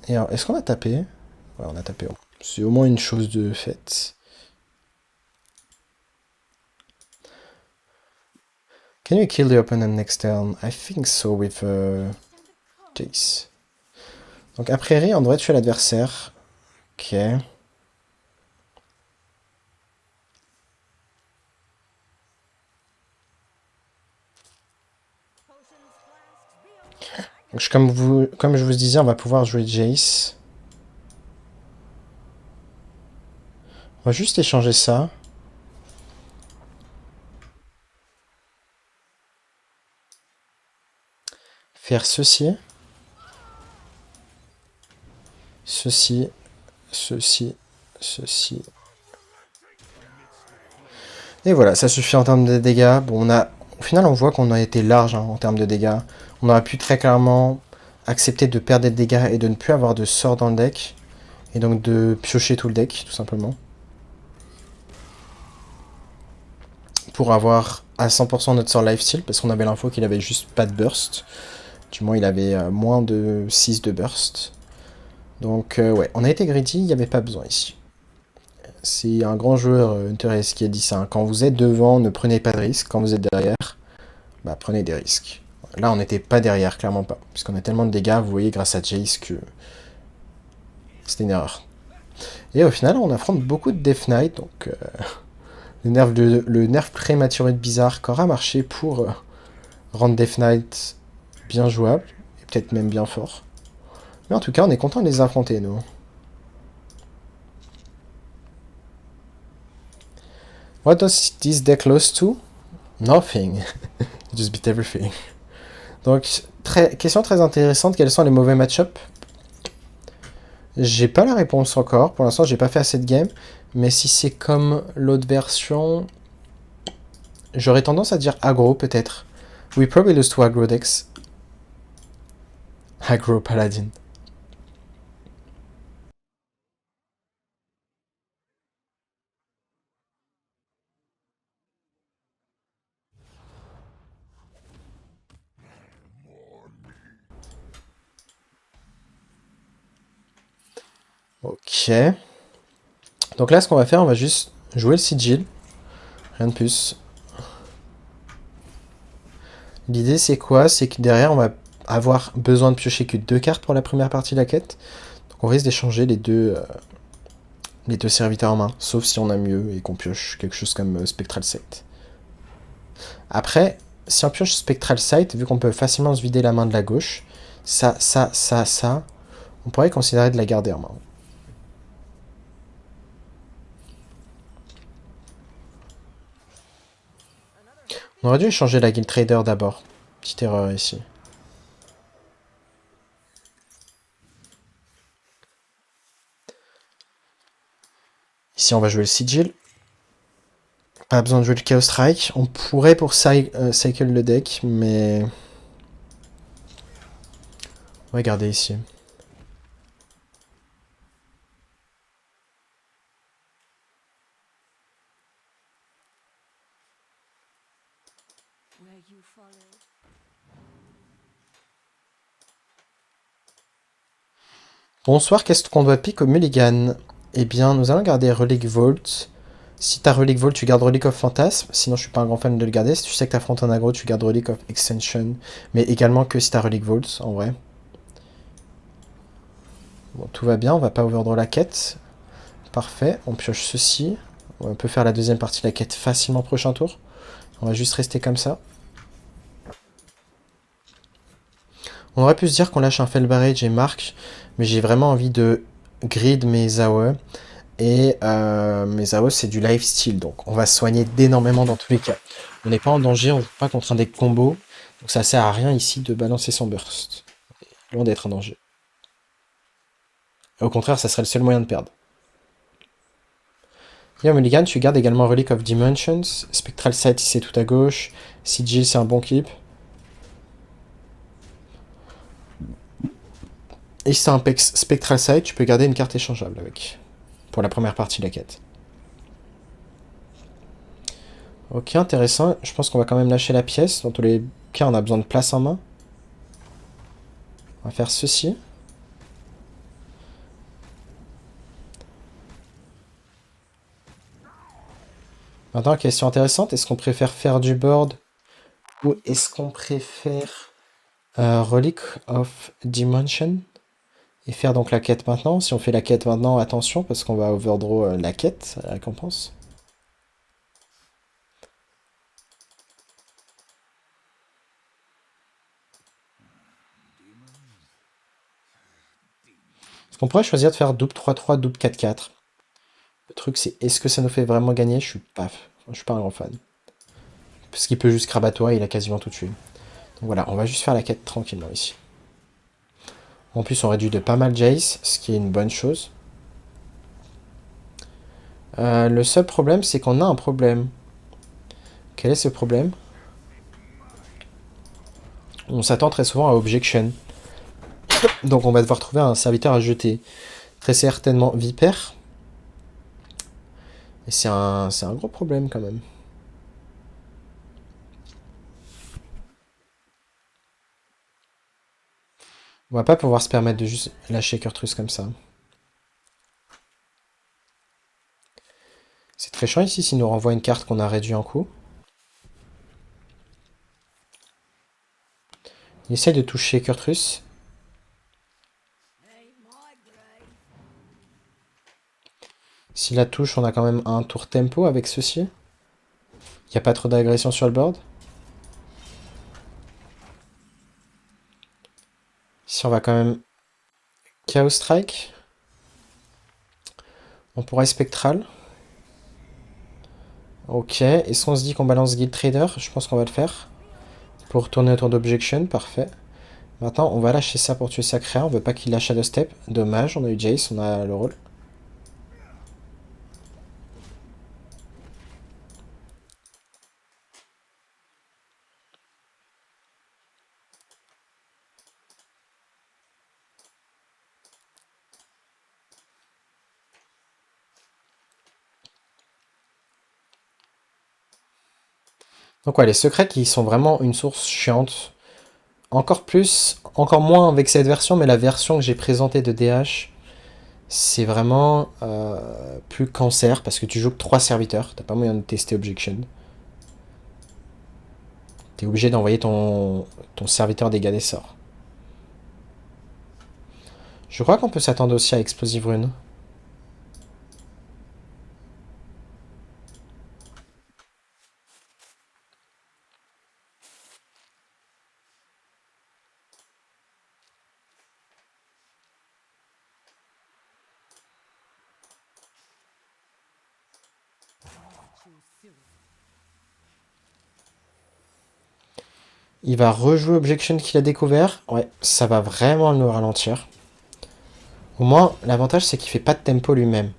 Et alors, est-ce qu'on a tapé? Ouais, on a tapé. C'est au moins une chose de faite. Can you kill the opponent next turn? I think so with Jace. Donc a priori, on devrait tuer l'adversaire. Ok. Donc, comme je vous disais, on va pouvoir jouer Jace. On va juste échanger ça. Faire ceci. Ceci. Ceci. Ceci. Et voilà, ça suffit en termes de dégâts. Bon, au final, on voit qu'on a été large en termes de dégâts. On aurait pu très clairement accepter de perdre des dégâts et de ne plus avoir de sort dans le deck. Et donc de piocher tout le deck, tout simplement. Pour avoir à 100% notre sort lifesteal, parce qu'on avait l'info qu'il avait juste pas de burst. Du moins, il avait moins de 6 de burst. Donc, ouais, on a été greedy, il n'y avait pas besoin ici. C'est un grand joueur, Hunter S, qui a dit ça. Hein. Quand vous êtes devant, ne prenez pas de risques. Quand vous êtes derrière, bah, prenez des risques. Là, on n'était pas derrière, clairement pas. Puisqu'on a tellement de dégâts, vous voyez, grâce à Jace, que c'était une erreur. Et au final, on affronte beaucoup de Death Knight, donc le nerf prématuré de Bizarre qui aura marché pour rendre Death Knight bien jouable, et peut-être même bien fort. Mais en tout cas, on est content de les affronter, nous. What does this deck lose to? Nothing. You just beat everything. Donc, question très intéressante, quels sont les mauvais match-ups? J'ai pas la réponse encore, pour l'instant j'ai pas fait assez de game, mais si c'est comme l'autre version, j'aurais tendance à dire aggro peut-être. We probably lose to aggro decks. Aggro paladin. Ok. Donc là, ce qu'on va faire, on va juste jouer le sigil. Rien de plus. L'idée, c'est quoi? C'est que derrière, on va avoir besoin de piocher que 2 cartes pour la première partie de la quête. Donc on risque d'échanger les deux serviteurs en main. Sauf si on a mieux et qu'on pioche quelque chose comme Spectral Sight. Après, si on pioche Spectral Sight, vu qu'on peut facilement se vider la main de la gauche, ça, on pourrait considérer de la garder en main. On aurait dû échanger la Guild Trader d'abord. Petite erreur ici. Ici, on va jouer le Sigil. Pas besoin de jouer le Chaos Strike. On pourrait pour cycle le deck, mais... On va garder ici. Bonsoir, qu'est-ce qu'on doit pick au mulligan? Eh bien, nous allons garder Relic Vault. Si t'as Relic Vault, tu gardes Relic of Phantasm. Sinon, je suis pas un grand fan de le garder. Si tu sais que t'affrontes un aggro, tu gardes Relic of Extension. Mais également que si t'as Relic Vault, en vrai. Bon, tout va bien, on va pas overdraw la quête. Parfait, on pioche ceci. On peut faire la deuxième partie de la quête facilement prochain tour. On va juste rester comme ça. On aurait pu se dire qu'on lâche un Felbarrage et Mark, mais j'ai vraiment envie de grid mes AOE. Et mes AOE, c'est du lifesteal, donc on va se soigner d'énormément dans tous les cas. On n'est pas en danger, on ne joue pas contre un deck combo, donc ça sert à rien ici de balancer son burst. Loin d'être en danger. Et au contraire, ça serait le seul moyen de perdre. Et en mulligan, tu gardes également Relic of Dimensions, Spectral Sight c'est tout à gauche, Sigil c'est un bon keep. Et si t'as un Spectral Sight, tu peux garder une carte échangeable avec. Pour la première partie de la quête. Ok, intéressant. Je pense qu'on va quand même lâcher la pièce. Dans tous les cas, on a besoin de place en main. On va faire ceci. Maintenant, question intéressante. Est-ce qu'on préfère faire du board ou est-ce qu'on préfère Relic of Dimension et faire donc la quête maintenant? Si on fait la quête maintenant, attention, parce qu'on va overdraw la quête, la récompense. Est-ce qu'on pourrait choisir de faire double 3-3, double 4-4? Le truc, c'est est-ce que ça nous fait vraiment gagner? Je suis pas un grand fan. Parce qu'il peut juste Krabatoa, il a quasiment tout tué. Donc voilà, on va juste faire la quête tranquillement ici. En plus, on réduit de pas mal Jace, ce qui est une bonne chose. Le seul problème, c'est qu'on a un problème. Quel est ce problème? On s'attend très souvent à Objection. Donc on va devoir trouver un serviteur à jeter. Très certainement Vipère. Et c'est un gros problème quand même. On va pas pouvoir se permettre de juste lâcher Kurtrus comme ça. C'est très chiant ici s'il nous renvoie une carte qu'on a réduit en coût. Il essaye de toucher Kurtrus. Si la touche, on a quand même un tour tempo avec ceci. Il n'y a pas trop d'agression sur le board. Si on va quand même Chaos Strike. On pourrait Spectral. Ok, est-ce qu'on se dit qu'on balance Guild Trader? Je pense qu'on va le faire. Pour tourner autour d'Objection, parfait. Maintenant, on va lâcher ça pour tuer Sacrea. On veut pas qu'il lâche Shadow Step. Dommage, on a eu Jace, on a le rôle. Donc ouais, les secrets qui sont vraiment une source chiante. Encore plus, encore moins avec cette version, mais la version que j'ai présentée de DH, c'est vraiment plus cancer parce que tu joues que 3 serviteurs. T'as pas moyen de tester Objection. T'es obligé d'envoyer ton serviteur dégâts des sorts. Je crois qu'on peut s'attendre aussi à Explosive Rune. Il va rejouer Objection qu'il a découvert. Ouais, ça va vraiment le ralentir. Au moins, l'avantage c'est qu'il fait pas de tempo lui-même.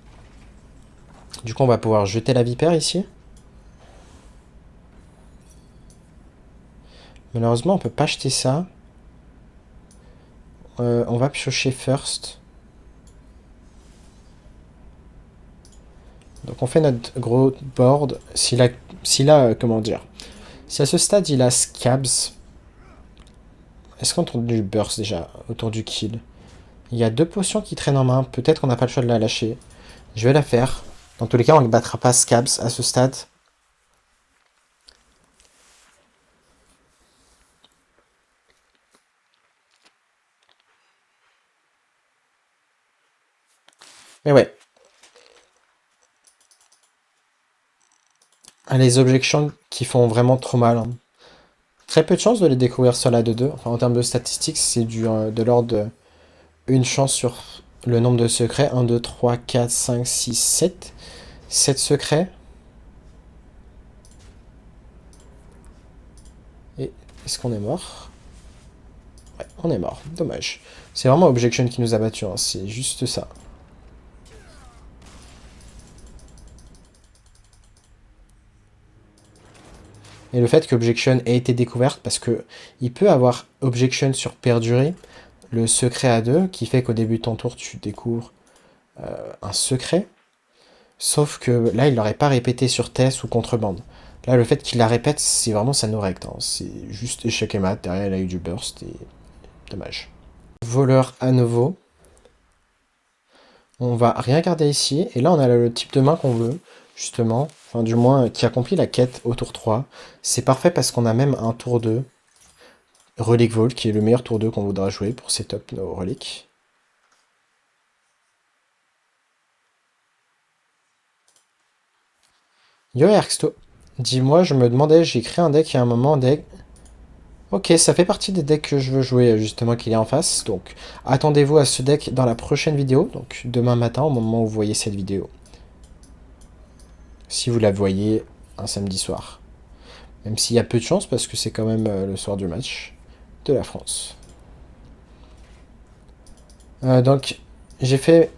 Du coup, on va pouvoir jeter la vipère ici. Malheureusement, on peut pas jeter ça. On va piocher first. Donc on fait notre gros board. S'il a comment dire. Si à ce stade il a Scabs. Est-ce qu'on tourne du burst déjà autour du kill? Il y a 2 potions qui traînent en main. Peut-être qu'on n'a pas le choix de la lâcher. Je vais la faire. Dans tous les cas, on ne battra pas Scabs à ce stade. Mais ouais. Les objections qui font vraiment trop mal. Hein. Très peu de chance de les découvrir sur la 2-2. Enfin, en termes de statistiques, c'est de l'ordre de une chance sur le nombre de secrets. 1, 2, 3, 4, 5, 6, 7. 7 secrets. Et est-ce qu'on est mort? Ouais, on est mort. Dommage. C'est vraiment Objection qui nous a battus. Hein. C'est juste ça. Et le fait qu'Objection ait été découverte, parce que il peut avoir Objection sur Perdurer, le secret à 2, qui fait qu'au début de ton tour, tu découvres un secret. Sauf que là, il l'aurait pas répété sur Tess ou Contrebande. Là, le fait qu'il la répète, c'est vraiment sa no rect. Hein. C'est juste échec et mat. Derrière, elle a eu du burst et dommage. Voleur à nouveau. On va rien garder ici. Et là, on a le type de main qu'on veut, justement. Enfin, du moins, qui accomplit la quête au tour 3. C'est parfait parce qu'on a même un tour 2. Relic Vault, qui est le meilleur tour 2 qu'on voudra jouer pour setup nos reliques. Yo Erxto, dis-moi, je me demandais, j'ai créé un deck il y a un moment, deck. Ok, ça fait partie des decks que je veux jouer, justement, qu'il est en face. Donc, attendez-vous à ce deck dans la prochaine vidéo, donc demain matin, au moment où vous voyez cette vidéo. Si vous la voyez un samedi soir. Même s'il y a peu de chance, parce que c'est quand même le soir du match de la France. Donc, j'ai fait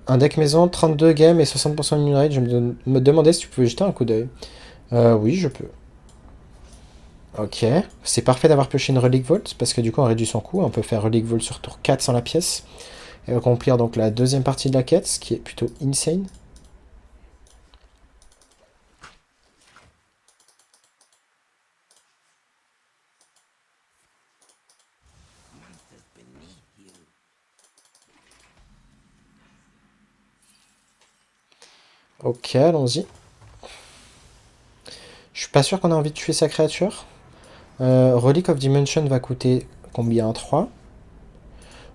un deck maison, 32 games et 60% de win rate. Je me demandais si tu pouvais jeter un coup d'œil. Oui, je peux. Ok, c'est parfait d'avoir pioché une Relic Vault, parce que du coup on réduit son coût, on peut faire Relic Vault sur tour 4 sans la pièce, et accomplir donc la deuxième partie de la quête, ce qui est plutôt insane. Ok, allons-y. Je suis pas sûr qu'on ait envie de tuer sa créature. Relic of Dimension va coûter combien? 3.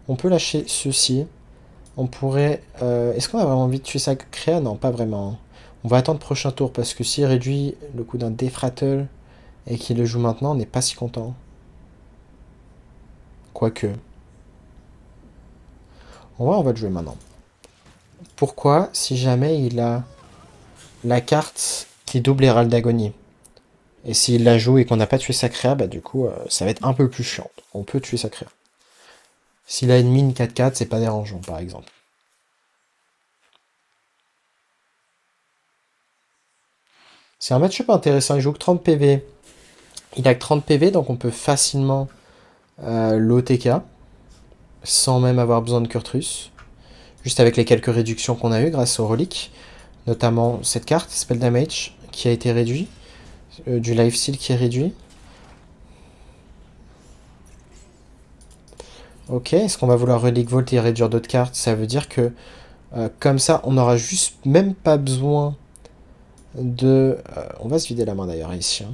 On peut lâcher ceci. On pourrait... Est-ce qu'on a vraiment envie de tuer sa créa? Non, pas vraiment. On va attendre le prochain tour, parce que s'il réduit le coût d'un Defrattle et qu'il le joue maintenant, on n'est pas si content. Quoique. On va le jouer maintenant. Pourquoi, si jamais il a la carte qui double Hérald d'Agonie? Et s'il la joue et qu'on n'a pas tué sa créa, bah du coup, ça va être un peu plus chiant. On peut tuer sa créa. S'il a une mine 4-4, c'est pas dérangeant, par exemple. C'est un match-up intéressant. Il joue que 30 PV. Il a que 30 PV, donc on peut facilement l'OTK, sans même avoir besoin de Kurtrus. Juste avec les quelques réductions qu'on a eues grâce aux reliques. Notamment cette carte, Spell Damage, qui a été réduit. Du Lifesteal qui est réduit. Ok, est-ce qu'on va vouloir Relic Vault et réduire d'autres cartes? Ça veut dire que Comme ça, on n'aura juste même pas besoin de... on va se vider la main d'ailleurs ici, hein.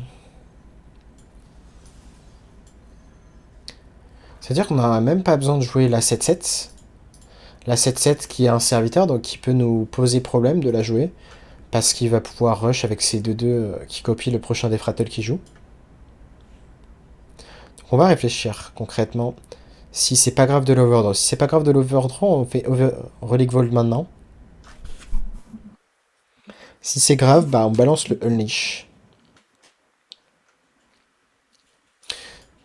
C'est-à-dire qu'on n'aura même pas besoin de jouer la 7-7. La 7-7 qui est un serviteur, donc qui peut nous poser problème de la jouer. Parce qu'il va pouvoir rush avec ses 2-2 qui copient le prochain Defratel qui joue. Donc on va réfléchir concrètement. Si c'est pas grave de l'overdraw. Si c'est pas grave de l'overdraw, on fait Relic Vault maintenant. Si c'est grave, bah on balance le Unleash.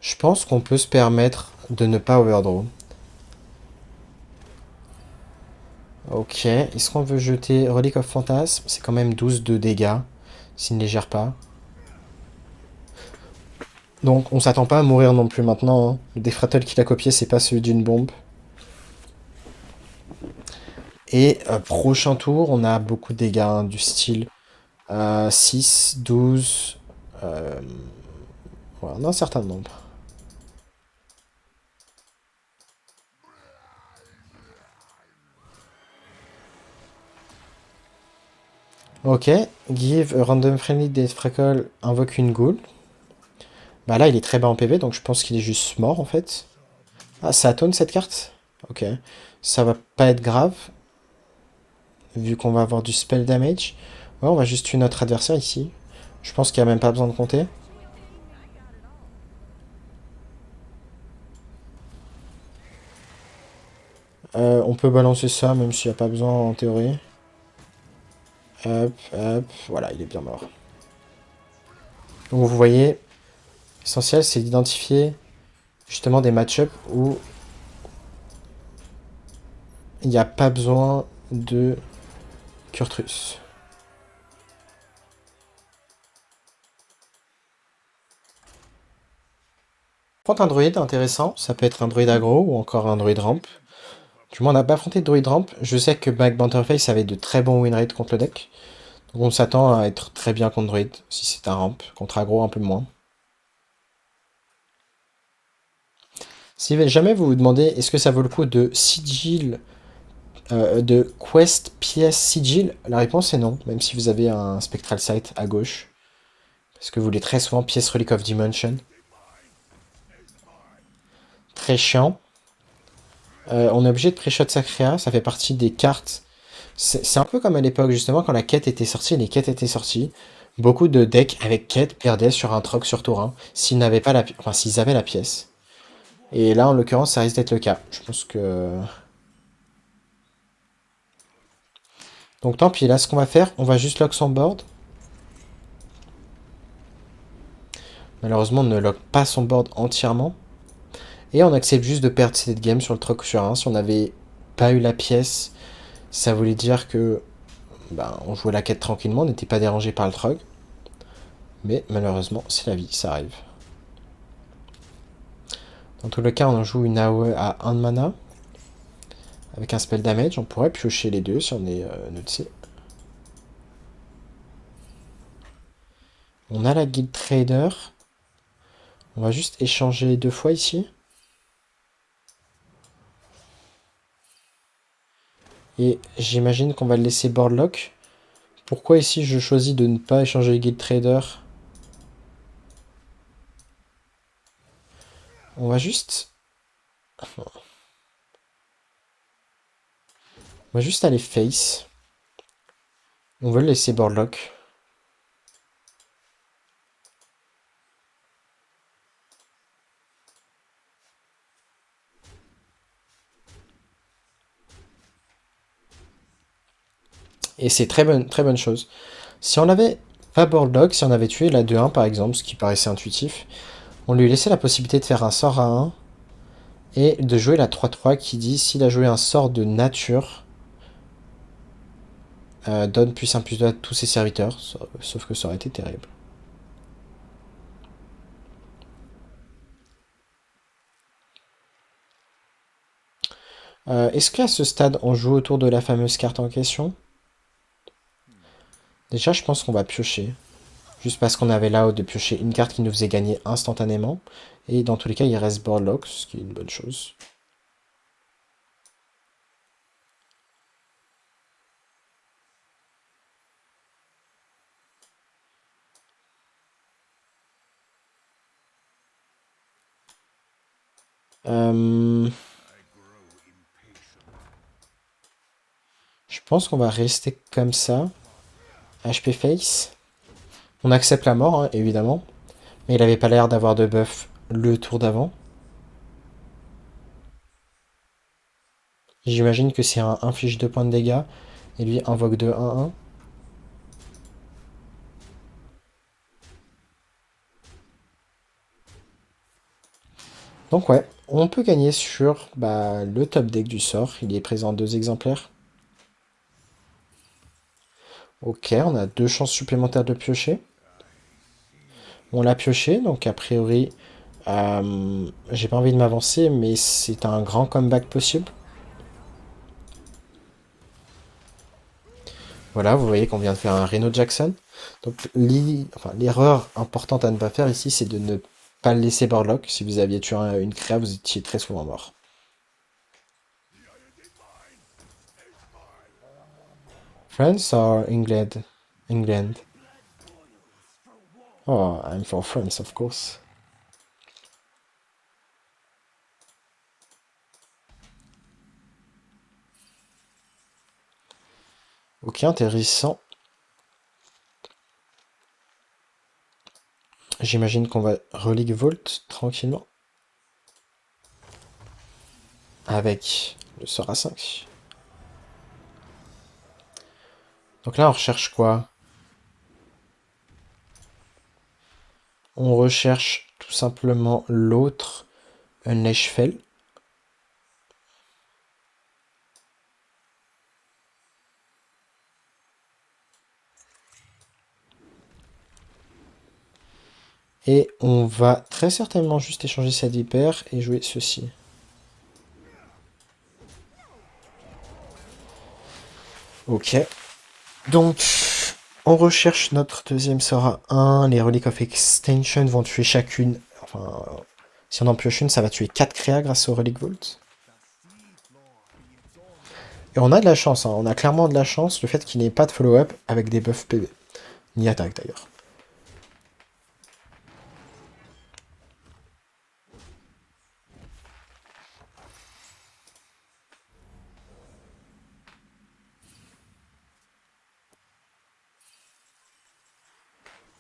Je pense qu'on peut se permettre de ne pas overdraw. Ok, est-ce qu'on veut jeter Relic of Phantasm? C'est quand même 12 de dégâts, s'il ne les gère pas. Donc on s'attend pas à mourir non plus maintenant, hein. Le Defratel qu'il a copié, c'est pas celui d'une bombe. Et prochain tour, on a beaucoup de dégâts, hein, du style 6, 12... voilà, on a un certain nombre. Ok, give a random friendly Deathcrackle, invoque une ghoul. Bah là, il est très bas en PV, donc je pense qu'il est juste mort en fait. Ah, ça atone cette carte? Ok. Ça va pas être grave, vu qu'on va avoir du spell damage. Ouais, on va juste tuer notre adversaire ici. Je pense qu'il n'y a même pas besoin de compter. On peut balancer ça, même s'il n'y a pas besoin en théorie. Hop, hop, voilà, il est bien mort. Donc vous voyez, l'essentiel c'est d'identifier justement des match-ups où il n'y a pas besoin de Kurtrus. Prendre un druide intéressant, ça peut être un druide aggro ou encore un druide ramp. Du moins on n'a pas affronté de druide ramp, je sais que Black Banterface avait de très bons win rates contre le deck. Donc on s'attend à être très bien contre druide, si c'est un ramp, contre aggro un peu moins. Si jamais vous vous demandez est-ce que ça vaut le coup de sigil, de quest pièce sigil, la réponse est non, même si vous avez un spectral sight à gauche. Parce que vous voulez très souvent pièce relic of dimension. Très chiant. On est obligé de pré-shot Sacrea, ça fait partie des cartes. C'est un peu comme à l'époque, justement, quand la quête était sortie, les quêtes étaient sorties. Beaucoup de decks avec quête perdaient sur un troc sur tour 1, s'ils n'avaient pas la, enfin, s'ils avaient la pièce. Et là, en l'occurrence, ça risque d'être le cas. Je pense que... Donc tant pis, là, ce qu'on va faire, on va juste lock son board. Malheureusement, on ne lock pas son board entièrement. Et on accepte juste de perdre cette game sur le troc sur 1. Si on n'avait pas eu la pièce, ça voulait dire que ben, on jouait la quête tranquillement, on n'était pas dérangé par le trog. Mais malheureusement, c'est la vie, ça arrive. Dans tout le cas, on joue une AOE à 1 de mana. Avec un spell damage, on pourrait piocher les deux si on est nutsé. On a la guild trader. On va juste échanger 2 fois ici. Et j'imagine qu'on va le laisser boardlock. Pourquoi ici je choisis de ne pas échanger les guild trader? On va juste... On va juste aller face. On veut le laisser boardlock. Et c'est très bonne chose. Si on avait pas boardlock, si on avait tué la 2-1 par exemple, ce qui paraissait intuitif, on lui laissait la possibilité de faire un sort à 1 et de jouer la 3-3 qui dit s'il a joué un sort de nature, donne plus 1 plus 2 à tous ses serviteurs, sauf que ça aurait été terrible. Est-ce qu'à ce stade on joue autour de la fameuse carte en question? Déjà je pense qu'on va piocher. Juste parce qu'on avait là-haut de piocher une carte qui nous faisait gagner instantanément. Et dans tous les cas il reste boardlock, ce qui est une bonne chose. Euh, je pense qu'on va rester comme ça. HP face. On accepte la mort, hein, évidemment. Mais il avait pas l'air d'avoir de buff le tour d'avant. J'imagine que c'est un inflige 2 points de dégâts. Et lui invoque de 1-1. Donc ouais, on peut gagner sur le top deck du sort. Il est présent en 2 exemplaires. Ok, on a 2 chances supplémentaires de piocher. On l'a pioché, donc a priori, j'ai pas envie de m'avancer, mais c'est un grand comeback possible. Voilà, vous voyez qu'on vient de faire un Reno Jackson. Donc l'erreur importante à ne pas faire ici, c'est de ne pas le laisser boardlock. Si vous aviez tué une créa, vous étiez très souvent mort. France or England? England. Oh, I'm for France, of course. Ok, intéressant. J'imagine qu'on va relique Volt tranquillement. Avec le sort à 5. Donc là, on recherche quoi? On recherche tout simplement l'autre Unleash Fell. Et on va très certainement juste échanger cette vipère et jouer ceci. Ok. Donc, on recherche notre deuxième sort à 1. Les Relics of Extension vont tuer chacune. Enfin, si on en pioche une, ça va tuer 4 créas grâce au Relic Vault. Et on a de la chance, hein. On a clairement de la chance, le fait qu'il n'ait pas de follow-up avec des buffs PV. Ni attaque d'ailleurs.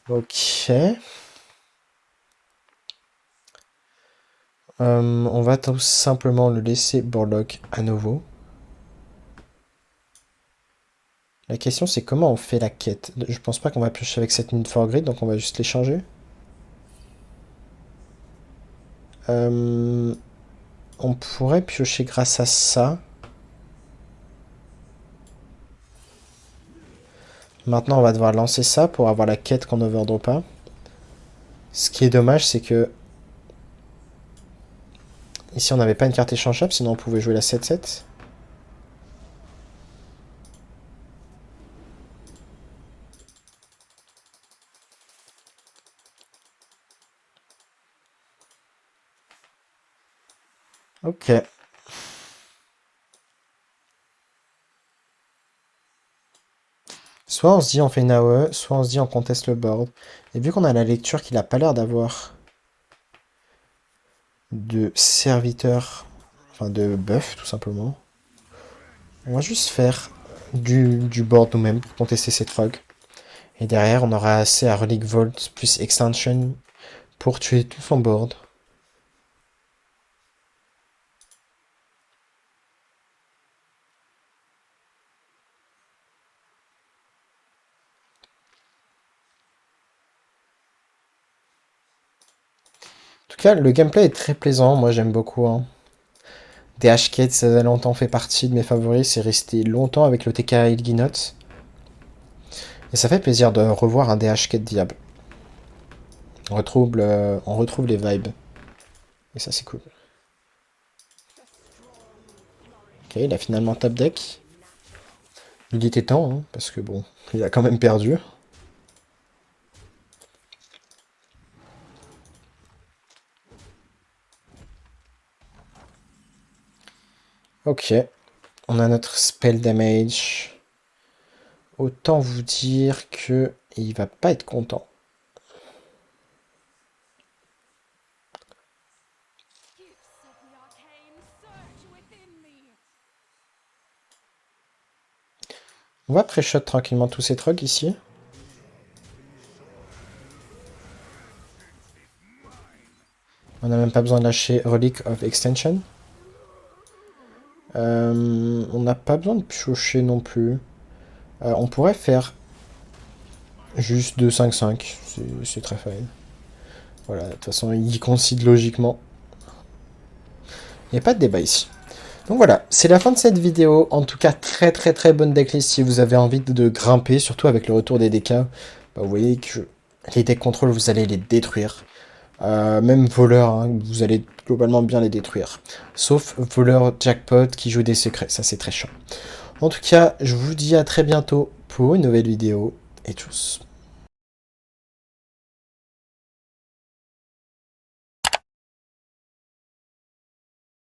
Ok. On va tout simplement le laisser boardlock à nouveau. La question c'est comment on fait la quête. Je pense pas qu'on va piocher avec cette Need for Grid, donc on va juste l'échanger. On pourrait piocher grâce à ça. Maintenant on va devoir lancer ça pour avoir la quête qu'on overdraw pas. Ce qui est dommage c'est que ici on n'avait pas une carte échangeable, sinon on pouvait jouer la 7-7. Ok. Soit on se dit on fait une AOE, soit on se dit on conteste le board. Et vu qu'on a la lecture qu'il a pas l'air d'avoir de serviteur, enfin de buff tout simplement, on va juste faire du board nous-mêmes pour contester cette rogue. Et derrière on aura assez à Relic Vault plus Extension pour tuer tout son board. En tout cas, le gameplay est très plaisant, moi j'aime beaucoup, hein. DH ça a longtemps fait partie de mes favoris, c'est resté longtemps avec le TK Ilginot. Et ça fait plaisir de revoir un DH diable. On retrouve les vibes. Et ça, c'est cool. Ok, il a finalement top deck. Il était temps, hein, parce que bon, il a quand même perdu. Ok, on a notre spell damage. Autant vous dire que il va pas être content. On va pré-shot tranquillement tous ces trogs ici. On n'a même pas besoin de lâcher Relic of Extension. On n'a pas besoin de piocher non plus. On pourrait faire juste 2-5-5. C'est très fine. Voilà, de toute façon, il concide logiquement. Il n'y a pas de débat ici. Donc voilà, c'est la fin de cette vidéo. En tout cas, très bonne decklist si vous avez envie de grimper, surtout avec le retour des DK. Bah, vous voyez que les deck control, vous allez les détruire. Même voleur, hein, vous allez globalement bien les détruire. Sauf voleur jackpot qui joue des secrets, ça c'est très chiant. En tout cas, je vous dis à très bientôt pour une nouvelle vidéo. Et tchuss.